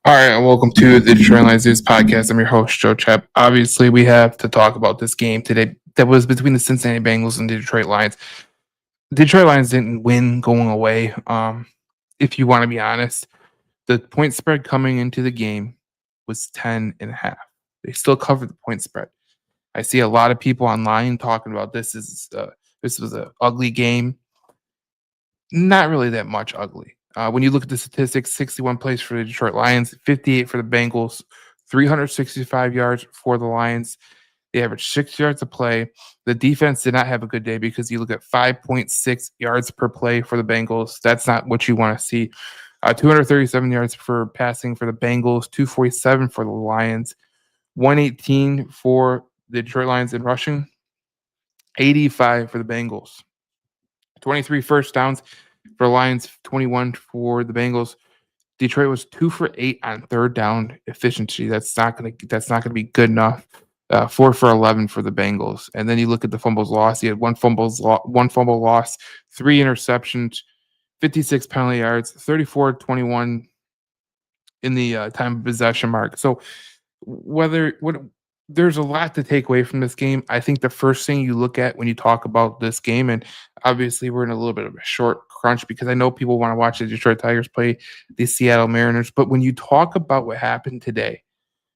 All right, and welcome to the Detroit Lions News Podcast. I'm your host, Joe Chap. Obviously, we have to talk about this game today that was between the Cincinnati Bengals and the Detroit Lions. The Detroit Lions didn't win going away. If you want to be honest, the point spread coming into the game was 10 and a half. They still covered the point spread. I see a lot of people online talking about this was an ugly game. Not really that much ugly. When you look at the statistics, 61 plays for the Detroit Lions, 58 for the Bengals, 365 yards for the Lions. They averaged 6 yards a play. The defense did not have a good day because you look at 5.6 yards per play for the Bengals. That's not what you want to see. 237 yards for passing for the Bengals, 247 for the Lions, 118 for the Detroit Lions in rushing, 85 for the Bengals. 23 first downs for the Lions, 21 for the Bengals. Detroit was 2 for 8 on third down efficiency. That's not gonna be good enough. 4 for 11 for the Bengals. And then you look at the fumbles lost. You had one fumble loss, 3 interceptions, 56 penalty yards, 34-21 in the time of possession mark. So whether what there's a lot to take away from this game. I think the first thing you look at when you talk about this game, and obviously we're in a little bit of a short crunch because I know people want to watch the Detroit Tigers play the Seattle Mariners. But when you talk about what happened today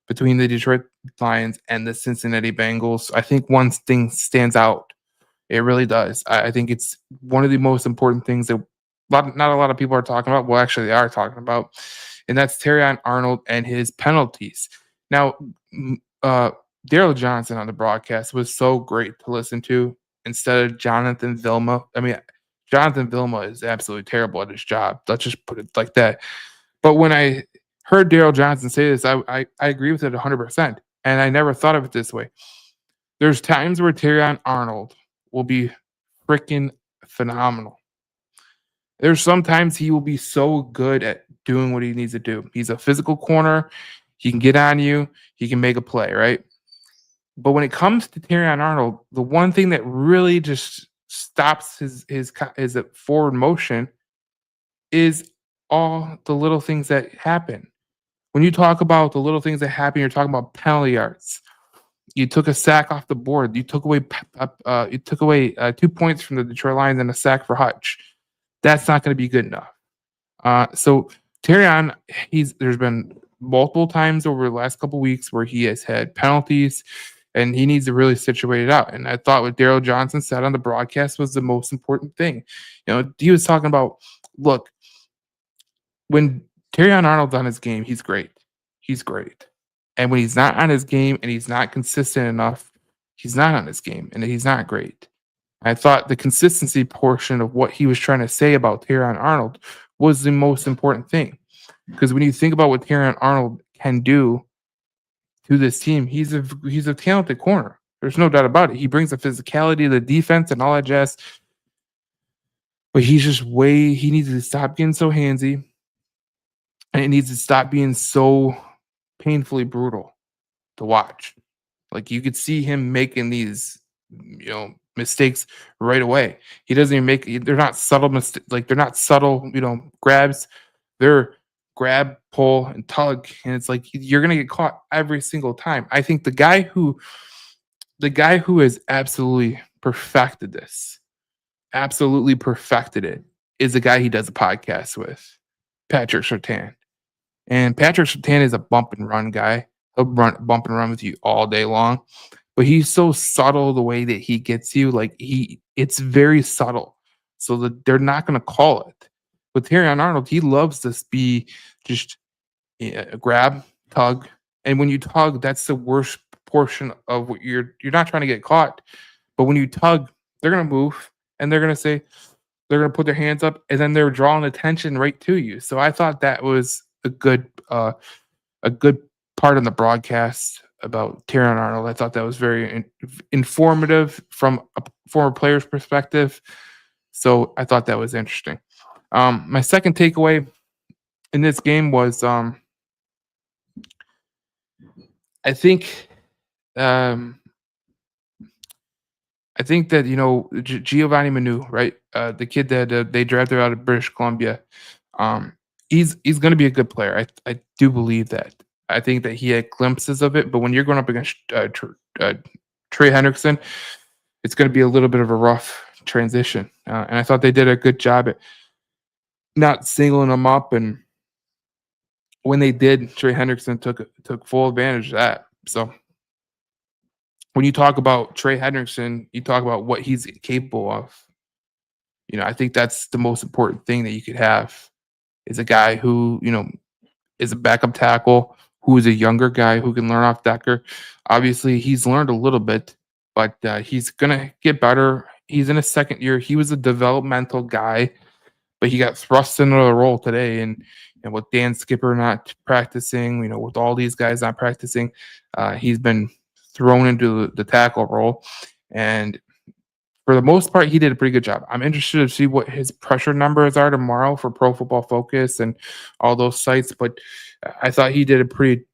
between the Detroit Lions and the Cincinnati Bengals, I think one thing stands out. It really does. I think it's one of the most important things that not a lot of people are talking about. Well, actually, they are talking about, and that's Terrion Arnold and his penalties. Now, Daryl Johnson on the broadcast was so great to listen to instead of Jonathan Vilma. I mean, Jonathan Vilma is absolutely terrible at his job. Let's just put it like that. But when I heard Daryl Johnson say this, I agree with it 100%. And I never thought of it this way. There's times where Terrion Arnold will be freaking phenomenal. There's sometimes he will be so good at doing what he needs to do. He's a physical corner. He can get on you. He can make a play, right? But when it comes to Terrion Arnold, the one thing that really just stops his forward motion is all the little things that happen. When you talk about the little things that happen, you're talking about penalty yards. You took a sack off the board. You took away 2 points from the Detroit Lions and a sack for Hutch. That's not going to be good enough. So Terrion, there's been multiple times over the last couple weeks where he has had penalties, and he needs to really situate it out. And I thought what Daryl Johnson said on the broadcast was the most important thing. He was talking about, look, when Terrion Arnold's on his game, he's great. He's great. And when he's not on his game and he's not consistent enough, he's not on his game and he's not great. I thought the consistency portion of what he was trying to say about Terrion Arnold was the most important thing. Because when you think about what Terrion Arnold can do to this team, he's a talented corner. There's no doubt about it. He brings the physicality to the defense and all that jazz. But he needs to stop getting so handsy. And it needs to stop being so painfully brutal to watch. Like you could see him making these, mistakes right away. He doesn't even they're not subtle they're not subtle, grabs. They're grab, pull, and tug. And it's like you're gonna get caught every single time. I think the guy who has absolutely perfected it, is the guy he does a podcast with, Patrick Surtain. And Patrick Surtain is a bump and run guy. He'll bump and run with you all day long. But he's so subtle the way that he gets you. It's very subtle. So that they're not going to call it. With Terrion Arnold, he loves to be just grab, tug. And when you tug, that's the worst portion of what you're not trying to get caught. But when you tug, they're going to move and they're going to put their hands up and then they're drawing attention right to you. So I thought that was a good part on the broadcast about Terrion Arnold. I thought that was very informative from a former player's perspective. So I thought that was interesting. My second takeaway in this game was I think that Giovanni Manu, right, the kid that they drafted out of British Columbia, he's going to be a good player. I do believe that. I think that he had glimpses of it, but when you're going up against Trey Hendrickson, it's going to be a little bit of a rough transition. And I thought they did a good job at not singling him up. And when they did, Trey Hendrickson took full advantage of that. So when you talk about Trey Hendrickson, you talk about what he's capable of. I think that's the most important thing that you could have is a guy who, is a backup tackle, who is a younger guy who can learn off Decker. Obviously, he's learned a little bit, but he's gonna get better. He's in his second year. He was a developmental guy, but he got thrust into the role today. And with Dan Skipper not practicing, with all these guys not practicing, he's been thrown into the tackle role. And for the most part, he did a pretty good job. I'm interested to see what his pressure numbers are tomorrow for Pro Football Focus and all those sites. But I thought he did a pretty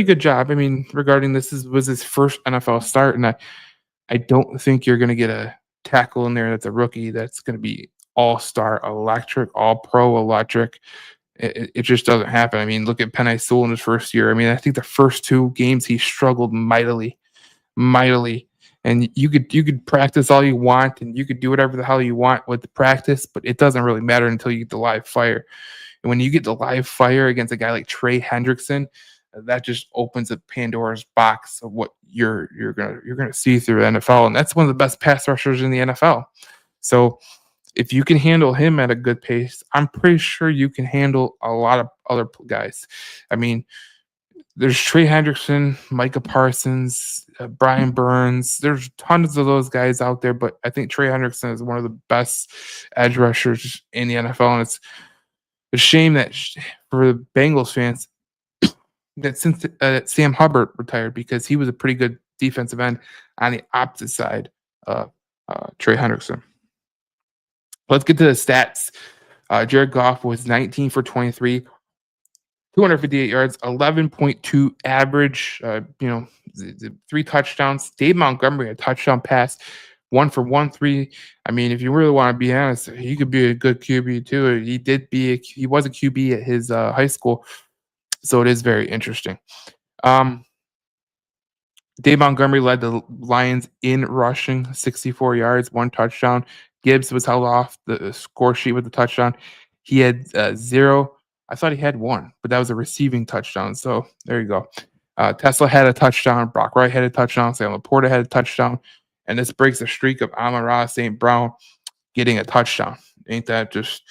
good job. I mean, regarding was his first NFL start, and I don't think you're going to get a tackle in there that's a rookie that's going to be all-star electric, all-pro electric. It just doesn't happen. I mean, look at Penei Sewell in his first year. I mean, I think the first two games he struggled mightily. And you could practice all you want, and you could do whatever the hell you want with the practice, but it doesn't really matter until you get the live fire. And when you get the live fire against a guy like Trey Hendrickson, that just opens up Pandora's box of what you're gonna see through the NFL, and that's one of the best pass rushers in the NFL. So if you can handle him at a good pace, I'm pretty sure you can handle a lot of other guys. I mean, there's Trey Hendrickson, Micah Parsons, Brian Burns. There's tons of those guys out there, but I think Trey Hendrickson is one of the best edge rushers in the NFL, and it's a shame that for the Bengals fans that since Sam Hubbard retired, because he was a pretty good defensive end on the opposite side of Trey Hendrickson. Let's get to the stats. Jared Goff was 19 for 23, 258 yards, 11.2 average, 3 touchdowns. Dave Montgomery, a touchdown pass, 1 for 1-3. I mean, if you really want to be honest, he could be a good QB too. He was a QB at his high school, so it is very interesting. Dave Montgomery led the Lions in rushing, 64 yards, 1 touchdown. Gibbs was held off the score sheet with the touchdown. He had 0. I thought he had 1, but that was a receiving touchdown. So there you go. Tesla had a touchdown. Brock Wright had a touchdown. Sam Laporta had a touchdown. And this breaks the streak of Amon-Ra St. Brown getting a touchdown. Ain't that just,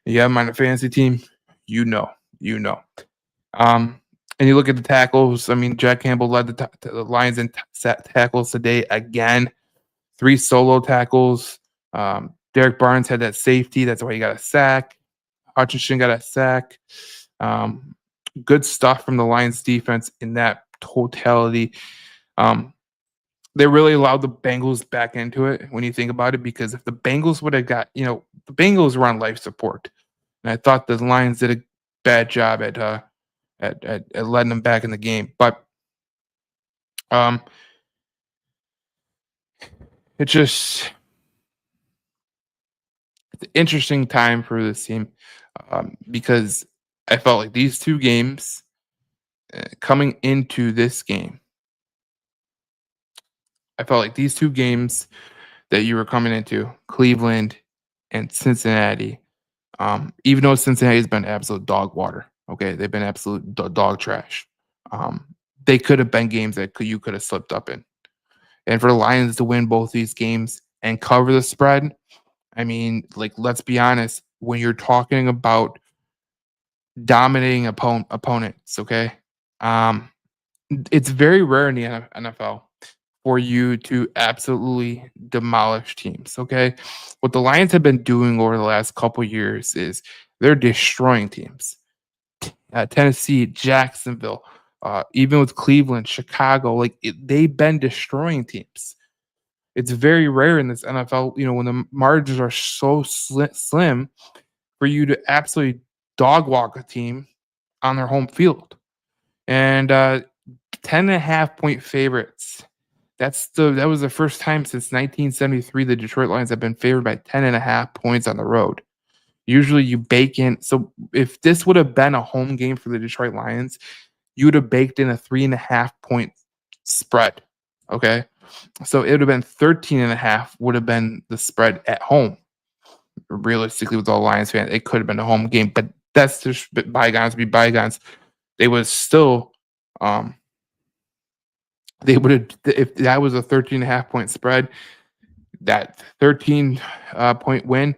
you have him on a fantasy team? You know. And you look at the tackles. I mean, Jack Campbell led the Lions in tackles today again. 3 solo tackles. Derek Barnes had that safety. That's why he got a sack. Hutchinson got a sack. Good stuff from the Lions defense in that totality. They really allowed the Bengals back into it when you think about it, because if the Bengals would have got, the Bengals were on life support. And I thought the Lions did a bad job at letting them back in the game. But it's an interesting time for this team, because I felt like these 2 games coming into this game, I felt like these 2 games that you were coming into, Cleveland and Cincinnati, even though Cincinnati has been absolute dog water, okay, they've been absolute dog trash. They could have been games that you could have slipped up in. And for the Lions to win both these games and cover the spread, I mean, like, let's be honest, when you're talking about dominating opponents, okay, it's very rare in the NFL for you to absolutely demolish teams, okay? What the Lions have been doing over the last couple years is they're destroying teams. Tennessee, Jacksonville, even with Cleveland, Chicago, they've been destroying teams. It's very rare in this NFL, when the margins are so slim for you to absolutely dog walk a team on their home field. And 10.5-point favorites. That was the first time since 1973 the Detroit Lions have been favored by 10.5 points on the road. Usually you bake in. So if this would have been a home game for the Detroit Lions, you would have baked in a 3.5 point spread. Okay. So it would have been 13 and a half would have been the spread at home. Realistically, with all Lions fans, it could have been a home game, but that's just bygones be bygones. They was still, um, they would have, if that was a 13.5 point spread, that 13 point win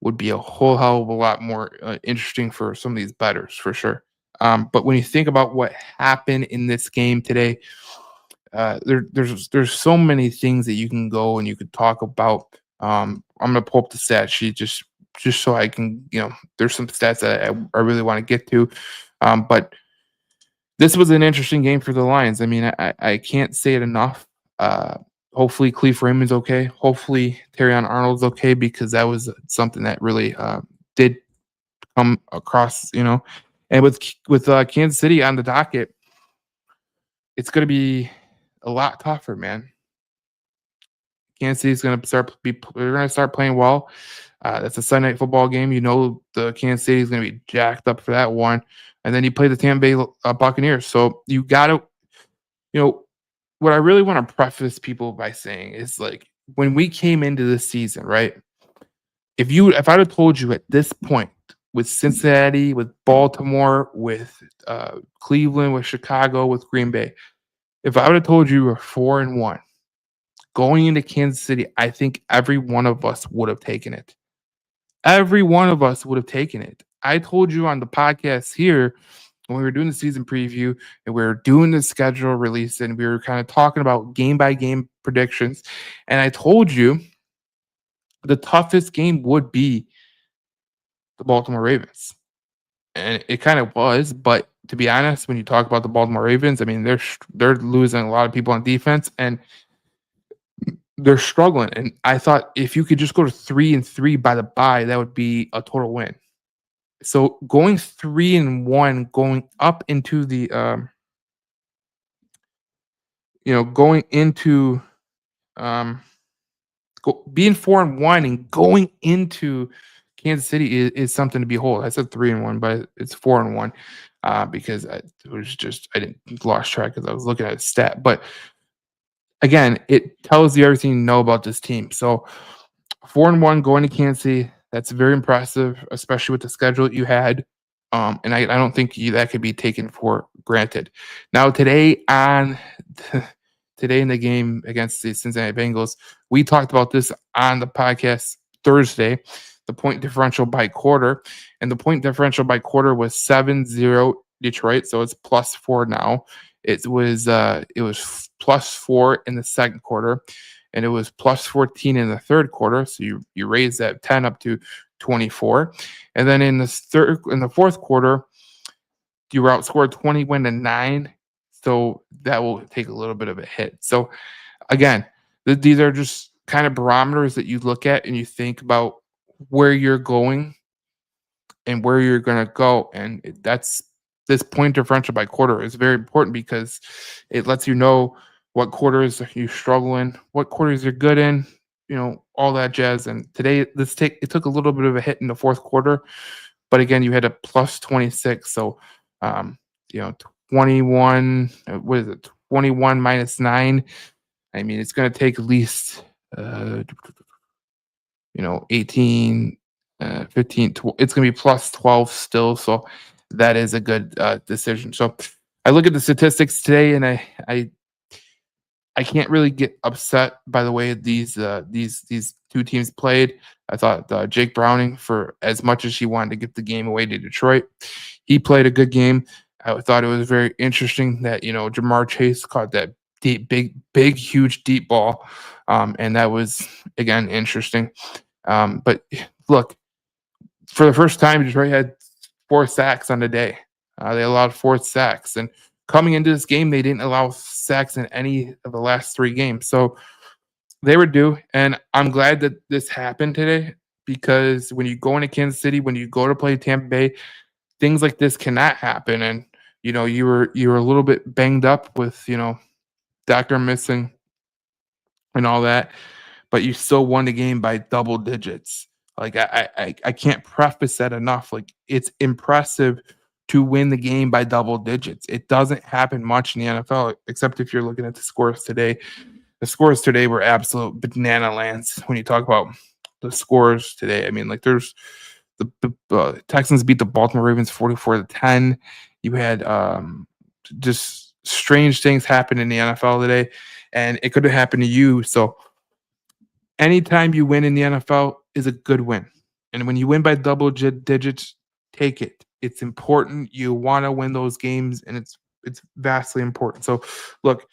would be a whole hell of a lot more interesting for some of these bettors for sure. But when you think about what happened in this game today, there's so many things that you can go and you could talk about. I'm gonna pull up the stat sheet just so I can, there's some stats that I really want to get to. But this was an interesting game for the Lions. I mean, I can't say it enough. Uh, Hopefully, Cleve Raymond's okay. Hopefully, Terrion Arnold's okay because that was something that really did come across, And with Kansas City on the docket, it's going to be a lot tougher, man. Kansas City's going to they're going to start playing well. That's a Sunday night football game. The Kansas City is going to be jacked up for that one. And then you play the Tampa Bay Buccaneers. So you got to, what I really want to preface people by saying is like when we came into this season, right? If I'd have told you at this point with Cincinnati, with Baltimore, with Cleveland, with Chicago, with Green Bay, if I would have told you we're 4-1 going into Kansas City, I think every one of us would have taken it. Every one of us would have taken it. I told you on the podcast here when we were doing the season preview and we were doing the schedule release and we were kind of talking about game by game predictions. And I told you the toughest game would be the Baltimore Ravens. And it kind of was, but to be honest, when you talk about the Baltimore Ravens, I mean they're losing a lot of people on defense and they're struggling. And I thought if you could just go to 3-3 by the bye, that would be a total win. So going 3-1, going up into the going into um being 4-1 and going into Kansas City is something to behold. I said 3-1, but it's 4-1 because I didn't lost track because I was looking at a stat. But again, it tells you everything you know about this team. So 4-1 going to Kansas City, that's very impressive, especially with the schedule that you had. And I don't think that could be taken for granted. Now today in the game against the Cincinnati Bengals, we talked about this on the podcast Thursday, the point differential by quarter, and the point differential by quarter was 7-0 Detroit, so it's +4 now. It was +4 in the second quarter, and it was +14 in the third quarter. So you raise that 10 up to 24, and then in the fourth quarter, you were outscored 21-9. So that will take a little bit of a hit. So again, these are just kind of barometers that you look at and you think about where you're going and where you're going to go. And that's this point differential by quarter is very important because it lets you know what quarters you struggle in, what quarters you're good in, all that jazz. And today, it took a little bit of a hit in the fourth quarter, but again, you had a +26. So, um, 21, what is it? 21 minus 9. I mean, it's going to take at least, 18, 15, it's going to be +12 still. So that is a good decision. So I look at the statistics today and I can't really get upset by the way these two teams played. I thought Jake Browning, for as much as he wanted to give the game away to Detroit, he played a good game. I thought it was very interesting that Jamar Chase caught that deep, big, huge deep ball, and that was again interesting. But look, for the first time, Detroit had 4 sacks on the day. They allowed 4 sacks, and coming into this game, they didn't allow sacks in any of the last 3 games. So they were due, and I'm glad that this happened today because when you go into Kansas City, when you go to play Tampa Bay, things like this cannot happen. And you were a little bit banged up with Doctor missing and all that, but you still won the game by double digits. Like I can't preface that enough. Like it's impressive to win the game by double digits. It doesn't happen much in the NFL, except if you're looking at the scores today. The scores today were absolute banana lands when you talk about the scores today. I mean, like there's the Texans beat the Baltimore Ravens 44-10. You had just strange things happen in the NFL today, and it could have happened to you. So anytime you win in the NFL is a good win. And when you win by double digits, take it. It's important. You want to win those games, and it's vastly important. So, look,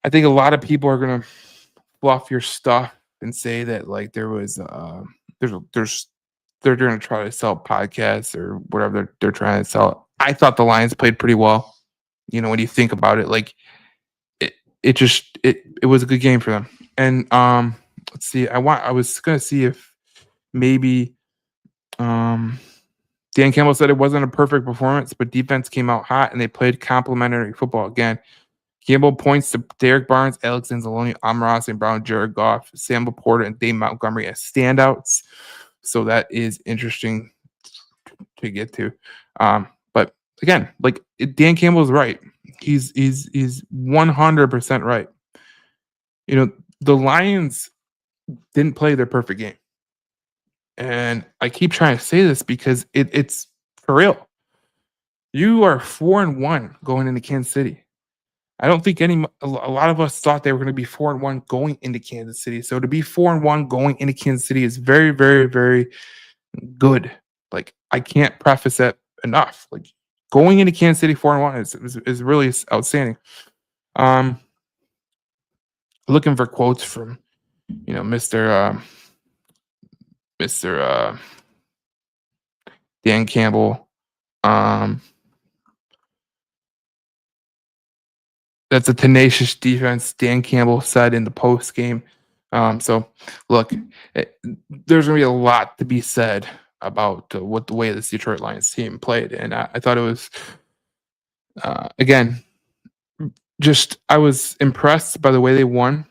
I think a lot of people are gonna fluff your stuff and say that like there was there's they're gonna try to sell podcasts or whatever they're trying to sell. I thought the Lions played pretty well. You know, when you think about it, like it was a good game for them. And let's see, I was gonna see if maybe um Dan Campbell said it wasn't a perfect performance, but defense came out hot and they played complimentary football again. Campbell points to Derek Barnes, Alex Anzalone, Amon St. Brown, Jared Goff, Sam Laporta, and Dave Montgomery as standouts. So that is interesting to get to. But again, like Dan Campbell's right. He's 100% right. You know, the Lions didn't play their perfect game. And I keep trying to say this because it's for real. You are 4-1 going into Kansas City. I don't think a lot of us thought they were going to be 4-1 going into Kansas City. So to be 4-1 going into Kansas City is very, very, very good. Like I can't preface that enough. Like going into Kansas City 4-1 is really outstanding. Looking for quotes from Mr. Dan Campbell. That's a tenacious defense, Dan Campbell said in the post game. So, look, there's going to be a lot to be said about what the way this Detroit Lions team played, and I thought it was again just I was impressed by the way they won,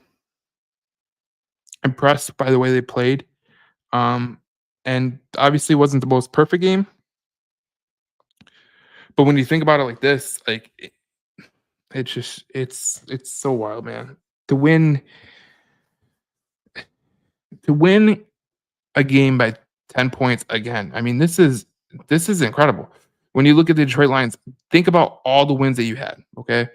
impressed by the way they played, and obviously it wasn't the most perfect game, but when you think about it like this, like it's just it's so wild, man. To win to win a game by 10 points again. I mean, this is incredible. When you look at the Detroit Lions, think about all the wins that you had, okay?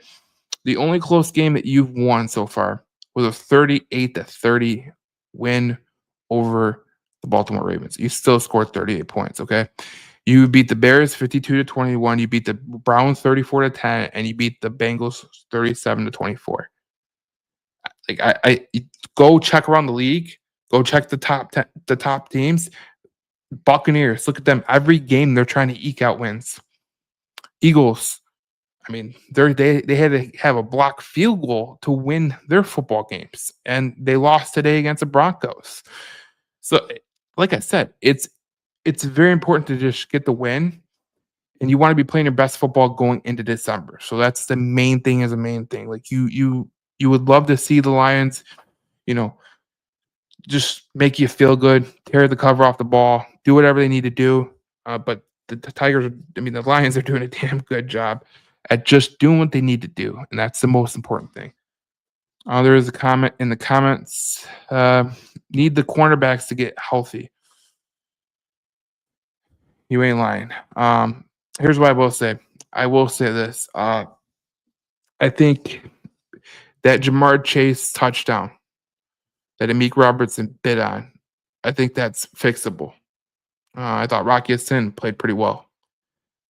The only close game that you've won so far was a 38-30 win over the Baltimore Ravens. You still scored 38 points, okay? You beat the Bears 52-21, you beat the Browns 34-10, and you beat the Bengals 37-24. Like I go check around the league, go check the top teams. Buccaneers, look at them. Every game they're trying to eke out wins. Eagles, I mean, they had to have a block field goal to win their football games, and they lost today against the Broncos. So, like I said, it's very important to just get the win, and you want to be playing your best football going into December. So that's the main thing. Is the main thing. Like you would love to see the Lions, you know, just make you feel good, tear the cover off the ball, do whatever they need to do. But the Tigers, the Lions are doing a damn good job at just doing what they need to do. And that's the most important thing. There is a comment in the comments. Need the cornerbacks to get healthy. You ain't lying. Here's what I will say. I will say this. I think that Jamar Chase touchdown that Amik Robertson bid on, I think that's fixable. I thought Rocky Sin played pretty well.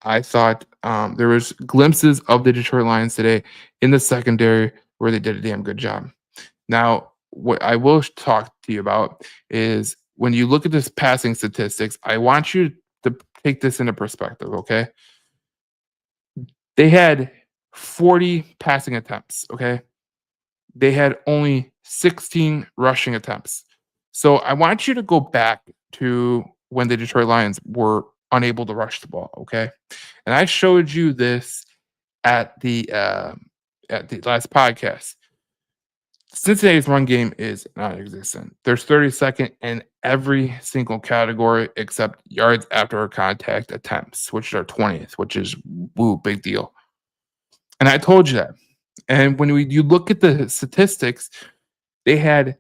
I thought there was glimpses of the Detroit Lions today in the secondary where they did a damn good job. Now, what I will talk to you about is when you look at this passing statistics, I want you to take this into perspective, okay? They had 40 passing attempts, okay? They had only 16 rushing attempts. So I want you to go back to when the Detroit Lions were unable to rush the ball, okay? And I showed you this at the last podcast. Cincinnati's run game is non-existent. There's 32nd in every single category except yards after contact attempts, which are 20th, which is woo, big deal. And I told you that. And when you look at the statistics, they had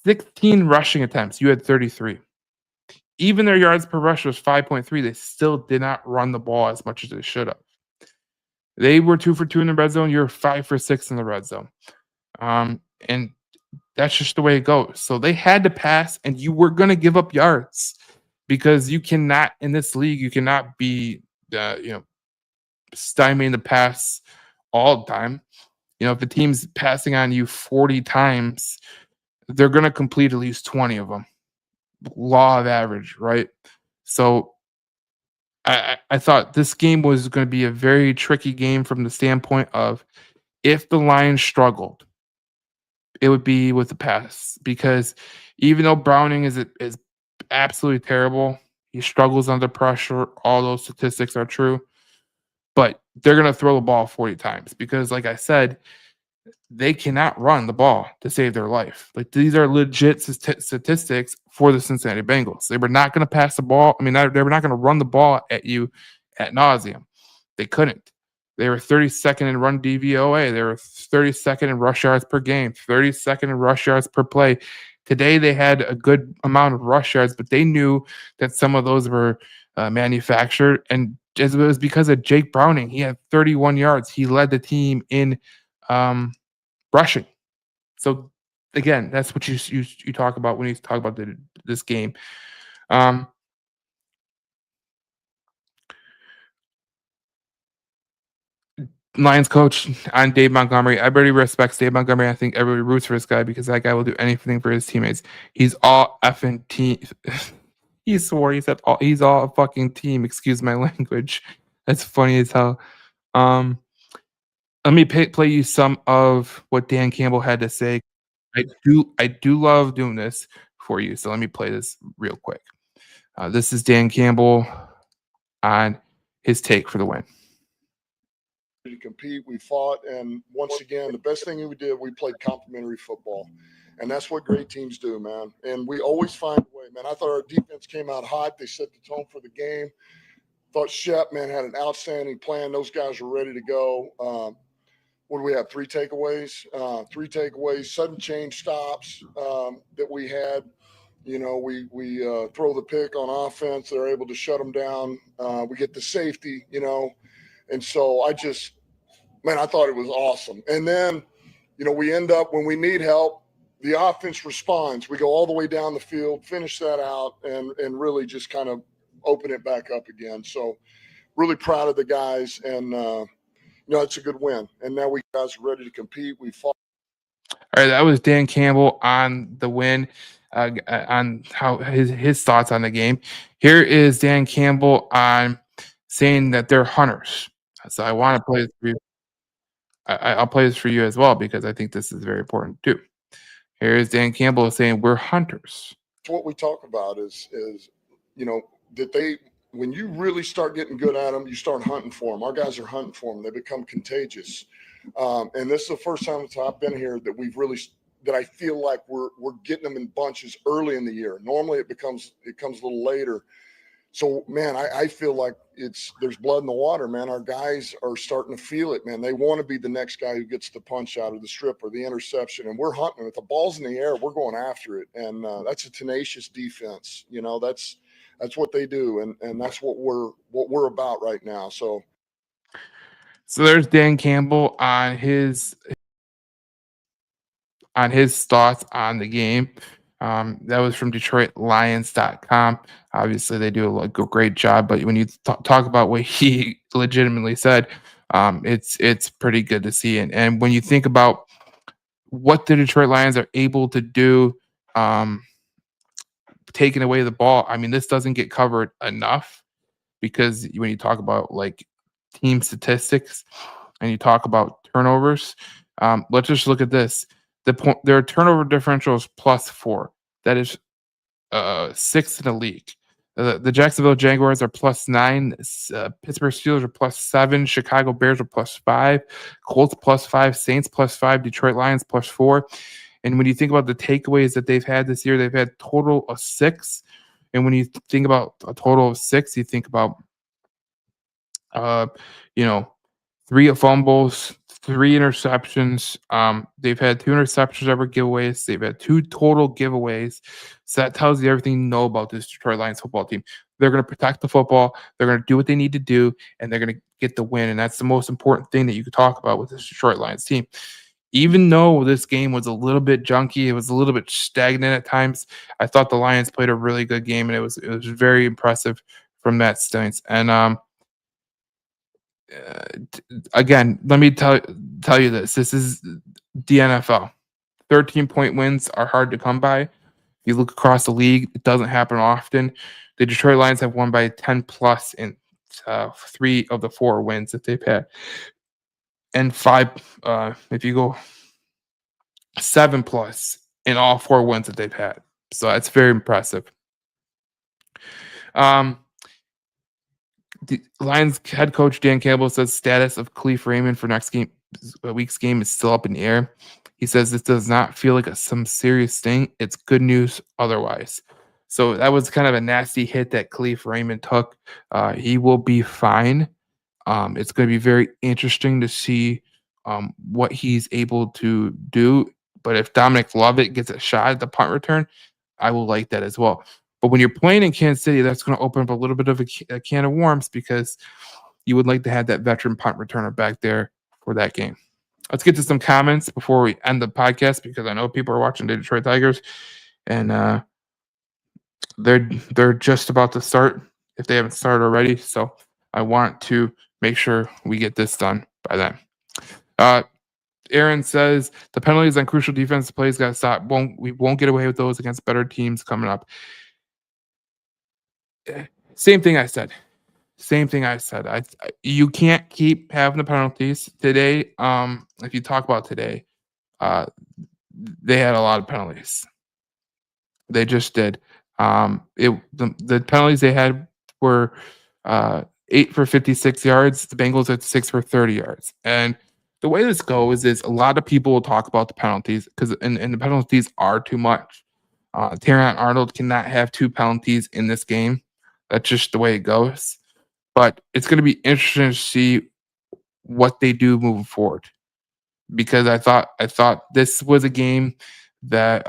16 rushing attempts. You had 33. Even their yards per rush was 5.3. They still did not run the ball as much as they should have. They were 2 for 2 in the red zone. You're 5 for 6 in the red zone. And that's just the way it goes. So they had to pass, and you were going to give up yards because you cannot, in this league, you cannot be, stymieing the pass all the time. If the team's passing on you 40 times, they're going to complete at least 20 of them. Law of average, right? So I thought this game was going to be a very tricky game from the standpoint of if the Lions struggled, it would be with the pass because even though Browning is absolutely terrible, he struggles under pressure. All those statistics are true, but they're going to throw the ball 40 times because, like I said, they cannot run the ball to save their life. Like these are legit statistics for the Cincinnati Bengals. They were not going to pass the ball. I mean, they were not going to run the ball at you ad nauseum. They couldn't. They were 32nd in run DVOA. They were 32nd in rush yards per game, 32nd in rush yards per play. Today they had a good amount of rush yards, but they knew that some of those were manufactured, and it was because of Jake Browning. He had 31 yards. He led the team in rushing. So again, that's what you talk about when you talk about this game. Lions coach on Dave Montgomery. Everybody respects Dave Montgomery. I think everybody roots for this guy because that guy will do anything for his teammates. He's all effing team. He swore he said he's all a fucking team. Excuse my language. That's funny as hell. Let me play you some of what Dan Campbell had to say. I do love doing this for you. So let me play this real quick. This is Dan Campbell on his take for the win. To compete, we fought, and once again, the best thing we did, we played complementary football, and that's what great teams do, man. And we always find a way, man. I thought our defense came out hot. They set the tone for the game. Thought Shep, man, had an outstanding plan. Those guys were ready to go. What do we have? 3 takeaways. 3 takeaways. Sudden change stops that we had. We throw the pick on offense. They're able to shut them down. We get the safety, and so I thought it was awesome. And then, we end up when we need help, the offense responds. We go all the way down the field, finish that out, and really just kind of open it back up again. So really proud of the guys, and it's a good win. And now we guys are ready to compete. We fought. All right, that was Dan Campbell on the win, on how his thoughts on the game. Here is Dan Campbell on saying that they're hunters. So I want to play this for you. I'll play this for you as well because I think this is very important too. Here is Dan Campbell saying we're hunters. What we talk about is that when you really start getting good at them, you start hunting for them. Our guys are hunting for them. They become contagious. And this is the first time I've been here that I feel like we're getting them in bunches early in the year. Normally it comes a little later. So, man, I feel like there's blood in the water, man. Our guys are starting to feel it, man. They want to be the next guy who gets the punch out of the strip or the interception, and we're hunting. If the ball's in the air, we're going after it, and that's a tenacious defense. That's what they do, and that's what we're about right now. So there's Dan Campbell on his thoughts on the game. That was from DetroitLions.com. Obviously, they do a great job, but when you talk about what he legitimately said, it's pretty good to see. And when you think about what the Detroit Lions are able to do, taking away the ball, I mean, this doesn't get covered enough because when you talk about like team statistics and you talk about turnovers, let's just look at this. Their turnover differential is +4. That is 6th in the league. The Jacksonville Jaguars are +9. Pittsburgh Steelers are +7. Chicago Bears are +5. Colts +5. Saints +5. Detroit Lions +4. And when you think about the takeaways that they've had this year, they've had a total of 6. And when you think about a total of 6, you think about, uh, you know, 3 fumbles, 3 interceptions. They've had 2 interceptions that were giveaways. They've had 2 total giveaways. So that tells you everything you know about this Detroit Lions football team. They're going to protect the football. They're going to do what they need to do, and they're going to get the win. And that's the most important thing that you could talk about with this Detroit Lions team. Even though this game was a little bit junky, it was a little bit stagnant at times. I thought the Lions played a really good game, and it was very impressive from that stance. And again, let me tell you this. This is the NFL. 13-point wins are hard to come by. If you look across the league, it doesn't happen often. The Detroit Lions have won by 10 plus in 3 of the 4 wins that they've had, and 5. If you go 7 plus in all 4 wins that they've had, so that's very impressive. The Lions head coach Dan Campbell says status of Khalif Raymond for next week's game is still up in the air. He says this does not feel like some serious thing. It's good news otherwise. So that was kind of a nasty hit that Khalif Raymond took. He will be fine. It's going to be very interesting to see what he's able to do. But if Dominic Lovett gets a shot at the punt return, I will like that as well. But when you're playing in Kansas City, that's going to open up a little bit of a can of worms because you would like to have that veteran punt returner back there for that game. Let's get to some comments before we end the podcast because I know people are watching the Detroit Tigers, and they're just about to start if they haven't started already. So I want to make sure we get this done by then. Aaron says the penalties on crucial defensive plays got to stop. We won't get away with those against better teams coming up. Same thing I said. You can't keep having the penalties today. If you talk about today, they had a lot of penalties. They just did. The penalties they had were 8 for 56 yards. The Bengals had 6 for 30 yards. And the way this goes is a lot of people will talk about the penalties because and the penalties are too much. Terrion Arnold cannot have 2 penalties in this game. That's just the way it goes. But it's going to be interesting to see what they do moving forward because I thought this was a game that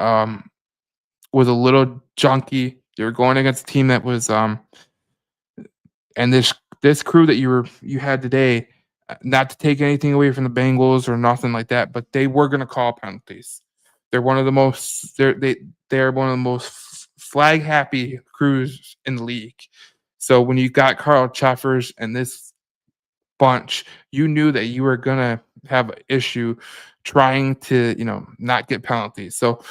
was a little junky. You were going against a team that was and this crew that you had today, not to take anything away from the Bengals or nothing like that, but they were going to call penalties. They're one of the most they're one of the most flag happy crews in the league. So when you got Carl Cheffers and this bunch, you knew that you were gonna have an issue trying to, not get penalties. So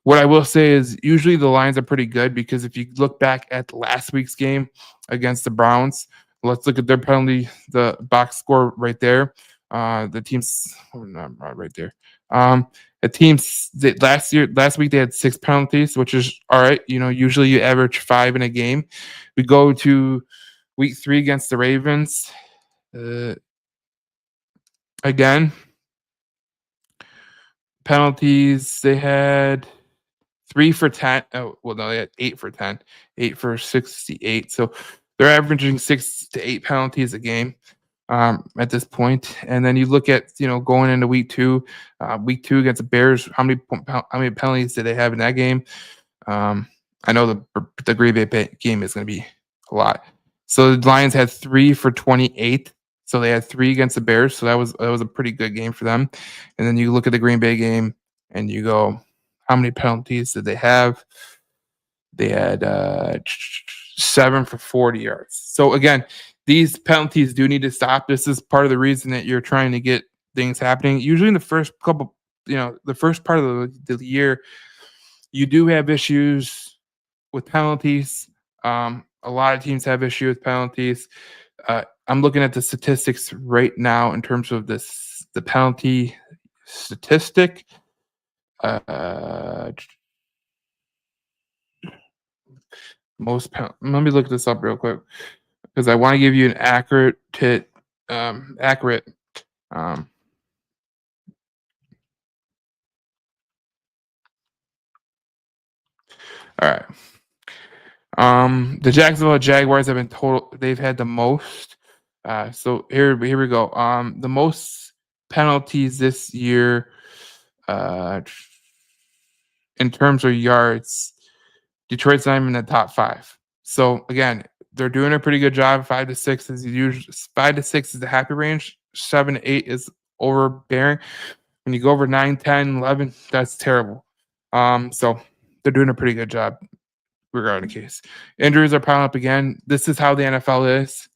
what I will say is usually the lines are pretty good because if you look back at last week's game against the Browns, let's look at their penalty, the box score right there. The teams right there. The teams that last week they had 6 penalties, which is all right. Usually you average 5 in a game. We go to week 3 against the Ravens. Again, penalties they had 3 for 10. Oh, well, no, they had 8 for 10, 8 for 68. So they're averaging 6 to 8 penalties a game at this point. And then you look at going into week 2 against the Bears. How many penalties did they have in that game? I know the Green Bay game is going to be a lot. So the Lions had 3 for 28. So they had 3 against the Bears. So that was a pretty good game for them. And then you look at the Green Bay game and you go, how many penalties did they have? They had 7 for 40 yards. So again, these penalties do need to stop. This is part of the reason that you're trying to get things happening. Usually in the first couple, the first part of the year, you do have issues with penalties. A lot of teams have issues with penalties. I'm looking at the statistics right now in terms of the penalty statistic. Let me look this up real quick because I want to give you an accurate accurate. Um, all right. The Jacksonville Jaguars have been total. They've had the most. So here we go. The most penalties this year, uh, in terms of yards. Detroit's not even in the top 5. So again, they're doing a pretty good job. 5 to 6 is usually 5 to 6 is the happy range. 7 to 8 is overbearing. When you go over 9, 10, 11, that's terrible. So they're doing a pretty good job regarding the case. Injuries are piling up again. This is how the NFL is.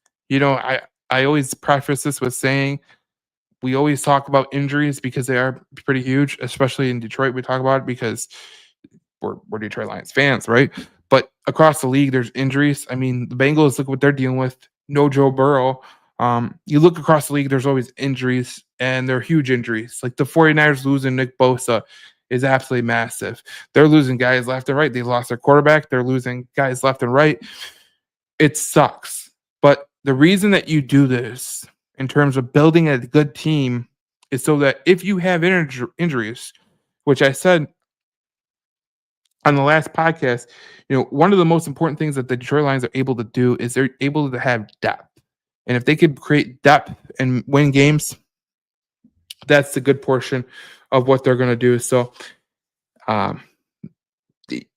I always preface this with saying we always talk about injuries because they are pretty huge, especially in Detroit. We talk about it because we're Detroit Lions fans, right? But across the league, there's injuries. I mean, the Bengals, look what they're dealing with. No Joe Burrow. You look across the league, there's always injuries, and they're huge injuries. Like the 49ers losing Nick Bosa is absolutely massive. They're losing guys left and right. They lost their quarterback. They're losing guys left and right. It sucks. But the reason that you do this in terms of building a good team is so that if you have injuries, which I said on the last podcast, one of the most important things that the Detroit Lions are able to do is they're able to have depth. And if they could create depth and win games, that's the good portion of what they're going to do. So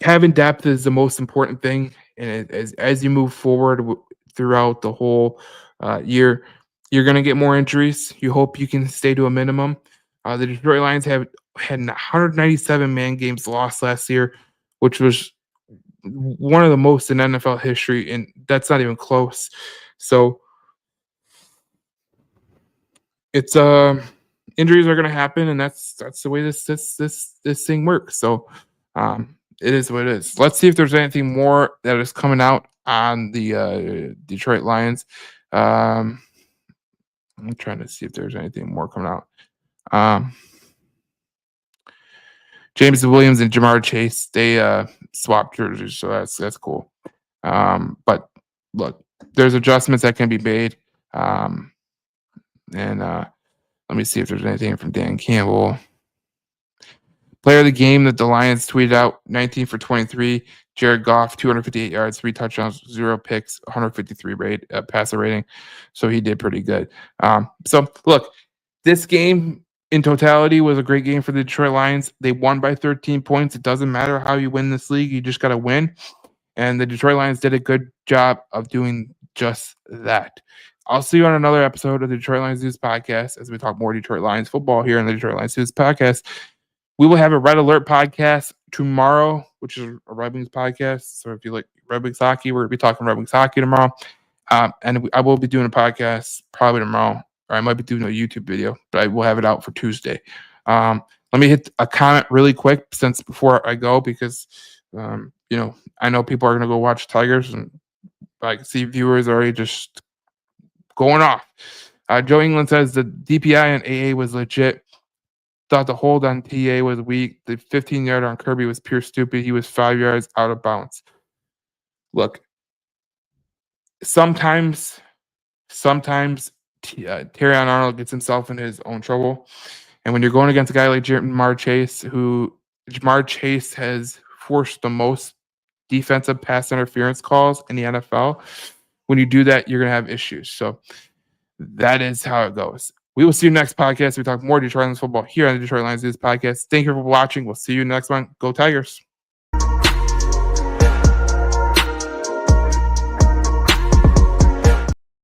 having depth is the most important thing. And as you move forward throughout the whole year, you're going to get more injuries. You hope you can stay to a minimum. The Detroit Lions had 197 man games lost last year, which was one of the most in NFL history, and that's not even close. So it's injuries are going to happen, and that's the way this thing works. So it is what it is. Let's see if there's anything more that is coming out on the Detroit Lions. I'm trying to see if there's anything more coming out. James Williams and Jamar Chase, they swapped jerseys, so that's cool. But look, there's adjustments that can be made. And let me see if there's anything from Dan Campbell. Player of the game that the Lions tweeted out: 19 for 23. Jared Goff, 258 yards, 3 touchdowns, 0 picks, 153 passer rating. So he did pretty good. So look, this game in totality was a great game for the Detroit Lions. They won by 13 points. It doesn't matter how you win this league. You just got to win. And the Detroit Lions did a good job of doing just that. I'll see you on another episode of the Detroit Lions News Podcast as we talk more Detroit Lions football here on the Detroit Lions News Podcast. We will have a Red Alert podcast tomorrow, which is a Red Wings podcast. So if you like Red Wings hockey, we're going to be talking Red Wings hockey tomorrow. And I will be doing a podcast probably tomorrow, or I might be doing a YouTube video, but I will have it out for Tuesday. Let me hit a comment really quick before I go, because I know people are going to go watch Tigers, and I can see viewers already just going off. Joe England says the DPI on AA was legit. Thought the hold on TA was weak. The 15-yard on Kirby was pure stupid. He was 5 yards out of bounds. Look, sometimes Terrion Arnold gets himself in his own trouble. And when you're going against a guy like Jamar Chase has forced the most defensive pass interference calls in the NFL. When you do that, you're going to have issues. So that is how it goes. We will see you next podcast. We talk more Detroit Lions football here on the Detroit Lions News Podcast. Thank you for watching. We'll see you next one. Go Tigers.